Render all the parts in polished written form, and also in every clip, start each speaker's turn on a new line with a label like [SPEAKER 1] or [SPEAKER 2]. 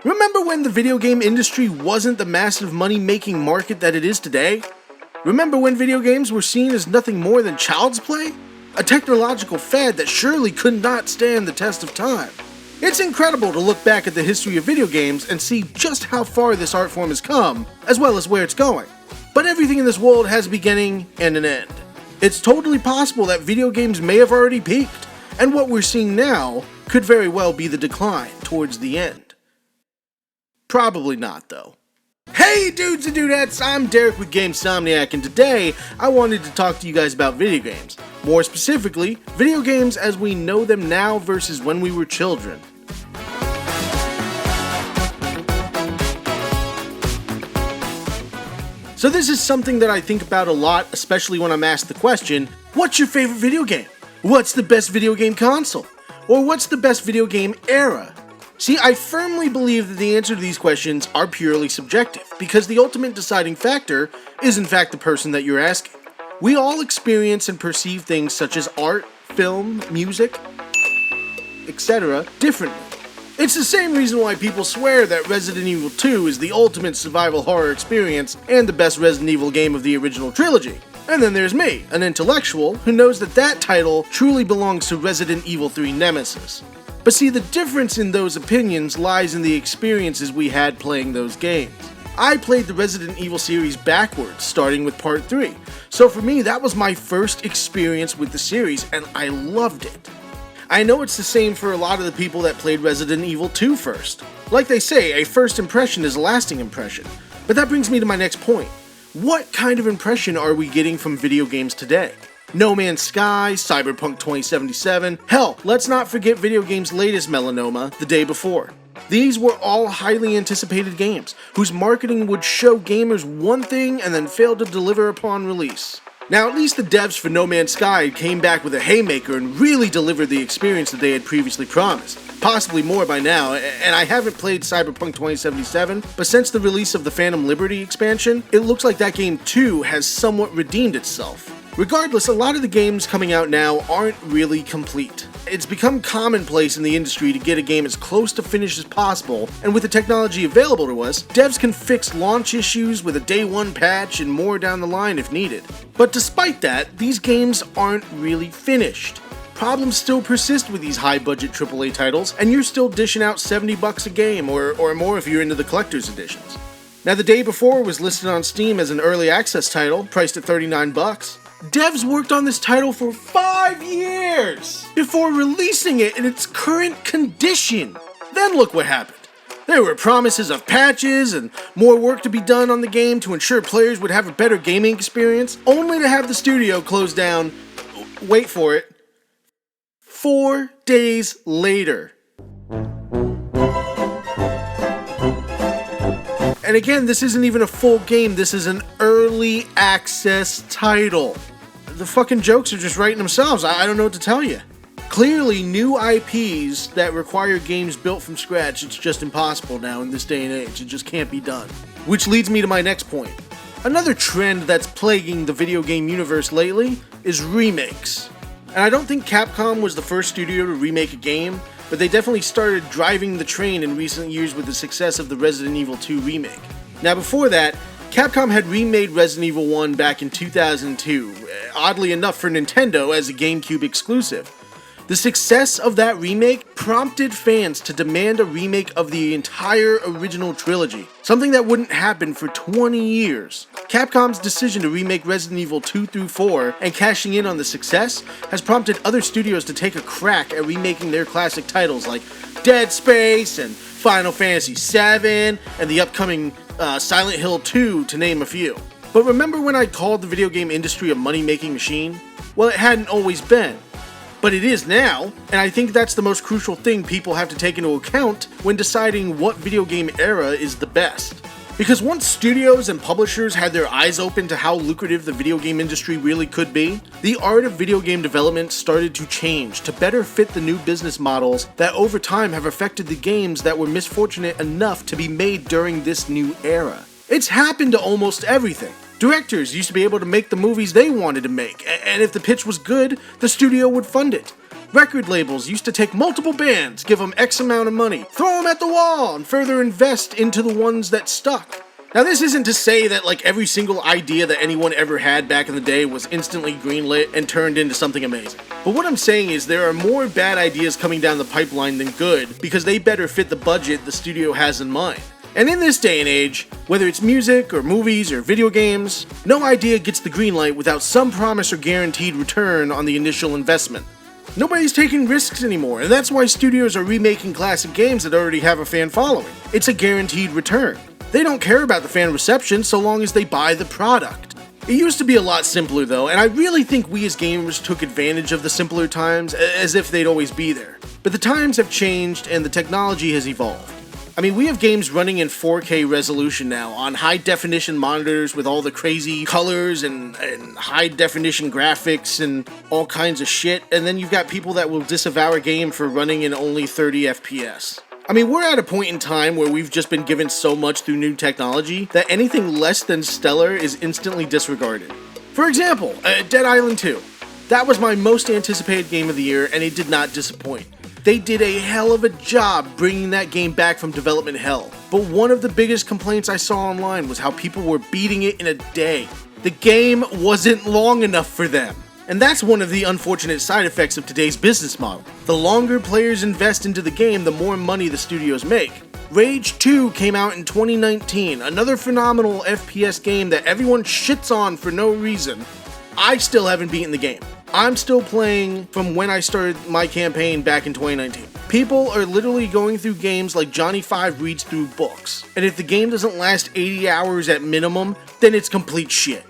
[SPEAKER 1] Remember when the video game industry wasn't the massive money-making market that it is today? Remember when video games were seen as nothing more than child's play? A technological fad that surely could not stand the test of time. It's incredible to look back at the history of video games and see just how far this art form has come, as well as where it's going. But everything in this world has a beginning and an end. It's totally possible that video games may have already peaked, and what we're seeing now could very well be the decline towards the end. Probably not, though. Hey dudes and dudettes, I'm Derek with GameSomniac, and today I wanted to talk to you guys about video games. More specifically, video games as we know them now versus when we were children. So this is something that I think about a lot, especially when I'm asked the question, what's your favorite video game? What's the best video game console? Or what's the best video game era? See, I firmly believe that the answer to these questions are purely subjective, because the ultimate deciding factor is in fact the person that you're asking. We all experience and perceive things such as art, film, music, etc. differently. It's the same reason why people swear that Resident Evil 2 is the ultimate survival horror experience and the best Resident Evil game of the original trilogy. And then there's me, an intellectual, who knows that that title truly belongs to Resident Evil 3 Nemesis. But see, the difference in those opinions lies in the experiences we had playing those games. I played the Resident Evil series backwards, starting with Part 3. So for me, that was my first experience with the series, and I loved it. I know it's the same for a lot of the people that played Resident Evil 2 first. Like they say, a first impression is a lasting impression. But that brings me to my next point. What kind of impression are we getting from video games today? No Man's Sky, Cyberpunk 2077, hell, let's not forget video games' latest melanoma, The Day Before. These were all highly anticipated games, whose marketing would show gamers one thing and then fail to deliver upon release. Now, at least the devs for No Man's Sky came back with a haymaker and really delivered the experience that they had previously promised. Possibly more by now, and I haven't played Cyberpunk 2077, but since the release of the Phantom Liberty expansion, it looks like that game too has somewhat redeemed itself. Regardless, a lot of the games coming out now aren't really complete. It's become commonplace in the industry to get a game as close to finished as possible, and with the technology available to us, devs can fix launch issues with a day one patch and more down the line if needed. But despite that, these games aren't really finished. Problems still persist with these high-budget AAA titles, and you're still dishing out $70 a game, or more if you're into the collector's editions. Now, The Day Before was listed on Steam as an early access title, priced at $39. Devs worked on this title for 5 years before releasing it in its current condition. Then look what happened. There were promises of patches and more work to be done on the game to ensure players would have a better gaming experience, only to have the studio close down, wait for it, 4 days later. And again, this isn't even a full game, this is an early access title. The fucking jokes are just writing themselves, I don't know what to tell you. Clearly, new IPs that require games built from scratch, it's just impossible now in this day and age, it just can't be done. Which leads me to my next point. Another trend that's plaguing the video game universe lately is remakes. And I don't think Capcom was the first studio to remake a game, but they definitely started driving the train in recent years with the success of the Resident Evil 2 remake. Now before that, Capcom had remade Resident Evil 1 back in 2002, oddly enough for Nintendo as a GameCube exclusive. The success of that remake prompted fans to demand a remake of the entire original trilogy, something that wouldn't happen for 20 years. Capcom's decision to remake Resident Evil 2 through 4 and cashing in on the success has prompted other studios to take a crack at remaking their classic titles like Dead Space and Final Fantasy VII and the upcoming Silent Hill 2, to name a few. But remember when I called the video game industry a money-making machine? Well, it hadn't always been. But it is now, and I think that's the most crucial thing people have to take into account when deciding what video game era is the best. Because once studios and publishers had their eyes open to how lucrative the video game industry really could be, the art of video game development started to change to better fit the new business models that over time have affected the games that were misfortunate enough to be made during this new era. It's happened to almost everything. Directors used to be able to make the movies they wanted to make, and if the pitch was good, the studio would fund it. Record labels used to take multiple bands, give them X amount of money, throw them at the wall, and further invest into the ones that stuck. Now this isn't to say that like every single idea that anyone ever had back in the day was instantly greenlit and turned into something amazing. But what I'm saying is there are more bad ideas coming down the pipeline than good because they better fit the budget the studio has in mind. And in this day and age, whether it's music or movies or video games, no idea gets the green light without some promise or guaranteed return on the initial investment. Nobody's taking risks anymore, and that's why studios are remaking classic games that already have a fan following. It's a guaranteed return. They don't care about the fan reception so long as they buy the product. It used to be a lot simpler though, and I really think we as gamers took advantage of the simpler times as if they'd always be there. But the times have changed and the technology has evolved. I mean, we have games running in 4K resolution now on high definition monitors with all the crazy colors and high definition graphics and all kinds of shit, and then you've got people that will disavow a game for running in only 30 FPS. I mean, we're at a point in time where we've just been given so much through new technology that anything less than stellar is instantly disregarded. For example, Dead Island 2. That was my most anticipated game of the year, and it did not disappoint. They did a hell of a job bringing that game back from development hell. But one of the biggest complaints I saw online was how people were beating it in a day. The game wasn't long enough for them. And that's one of the unfortunate side effects of today's business model. The longer players invest into the game, the more money the studios make. Rage 2 came out in 2019, another phenomenal FPS game that everyone shits on for no reason. I still haven't beaten the game. I'm still playing from when I started my campaign back in 2019. People are literally going through games like Johnny 5 reads through books. And if the game doesn't last 80 hours at minimum, then it's complete shit.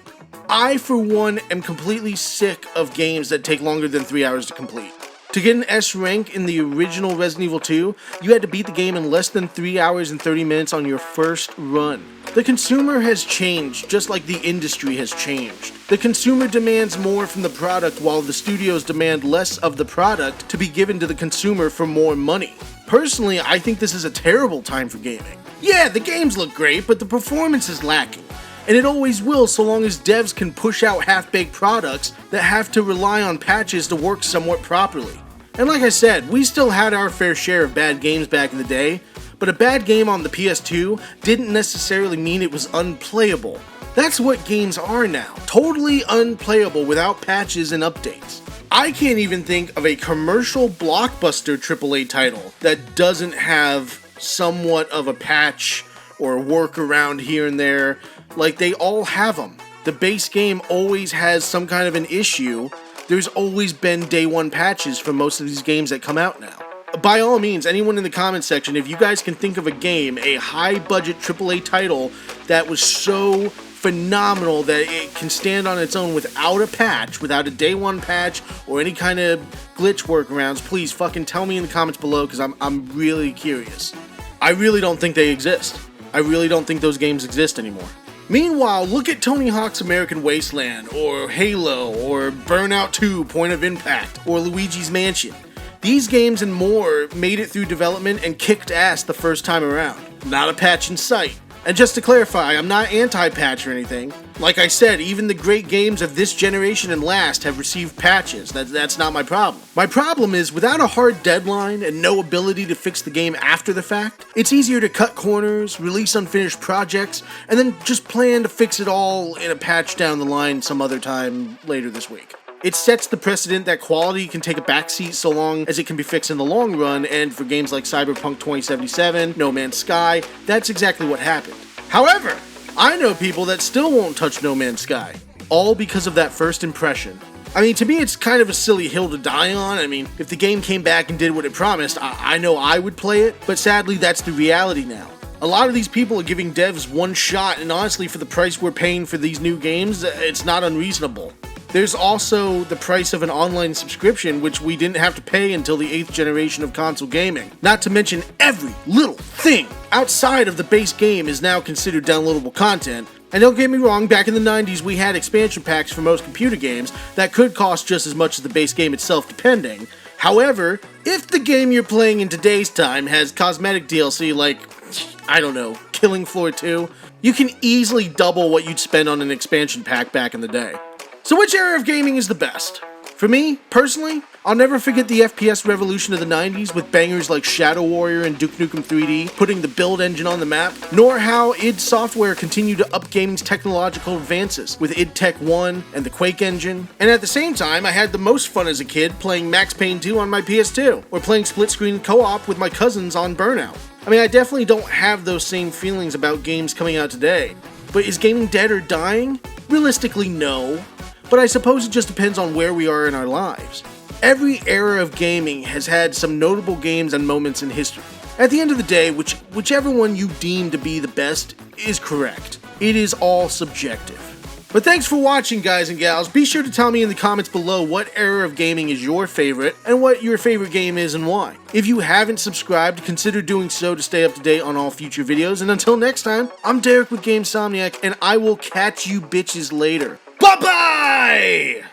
[SPEAKER 1] I, for one, am completely sick of games that take longer than 3 hours to complete. To get an S rank in the original Resident Evil 2, you had to beat the game in less than 3 hours and 30 minutes on your first run. The consumer has changed, just like the industry has changed. The consumer demands more from the product while the studios demand less of the product to be given to the consumer for more money. Personally, I think this is a terrible time for gaming. Yeah, the games look great, but the performance is lacking. And it always will so long as devs can push out half-baked products that have to rely on patches to work somewhat properly. And like I said, we still had our fair share of bad games back in the day, but a bad game on the PS2 didn't necessarily mean it was unplayable. That's what games are now, totally unplayable without patches and updates. I can't even think of a commercial blockbuster AAA title that doesn't have somewhat of a patch or a workaround here and there. Like, they all have them. The base game always has some kind of an issue. There's always been day one patches for most of these games that come out now. By all means, anyone in the comments section, if you guys can think of a game, a high budget AAA title that was so phenomenal that it can stand on its own without a patch, without a day one patch or any kind of glitch workarounds, please fucking tell me in the comments below because I'm really curious. I really don't think they exist. I really don't think those games exist anymore. Meanwhile, look at Tony Hawk's American Wasteland, or Halo, or Burnout 2 Point of Impact, or Luigi's Mansion. These games and more made it through development and kicked ass the first time around. Not a patch in sight. And just to clarify, I'm not anti-patch or anything. Like I said, even the great games of this generation and last have received patches. That's not my problem. My problem is, without a hard deadline and no ability to fix the game after the fact, it's easier to cut corners, release unfinished projects, and then just plan to fix it all in a patch down the line some other time later this week. It sets the precedent that quality can take a backseat so long as it can be fixed in the long run, and for games like Cyberpunk 2077, No Man's Sky, that's exactly what happened. However, I know people that still won't touch No Man's Sky, all because of that first impression. I mean, to me it's kind of a silly hill to die on. I mean, if the game came back and did what it promised, I know I would play it, but sadly that's the reality now. A lot of these people are giving devs one shot, and honestly, for the price we're paying for these new games, it's not unreasonable. There's also the price of an online subscription, which we didn't have to pay until the 8th generation of console gaming. Not to mention every little thing outside of the base game is now considered downloadable content. And don't get me wrong, back in the 90s we had expansion packs for most computer games that could cost just as much as the base game itself depending. However, if the game you're playing in today's time has cosmetic DLC like, I don't know, Killing Floor 2, you can easily double what you'd spend on an expansion pack back in the day. So which era of gaming is the best? For me, personally, I'll never forget the FPS revolution of the 90s with bangers like Shadow Warrior and Duke Nukem 3D putting the build engine on the map, nor how id Software continued to up gaming's technological advances with id Tech 1 and the Quake engine. And at the same time, I had the most fun as a kid playing Max Payne 2 on my PS2, or playing split-screen co-op with my cousins on Burnout. I mean, I definitely don't have those same feelings about games coming out today. But is gaming dead or dying? Realistically, no. But I suppose it just depends on where we are in our lives. Every era of gaming has had some notable games and moments in history. At the end of the day, whichever one you deem to be the best is correct. It is all subjective. But thanks for watching, guys and gals. Be sure to tell me in the comments below what era of gaming is your favorite and what your favorite game is and why. If you haven't subscribed, consider doing so to stay up to date on all future videos. And until next time, I'm Derek with GameSomniac, and I will catch you bitches later. Bye-bye!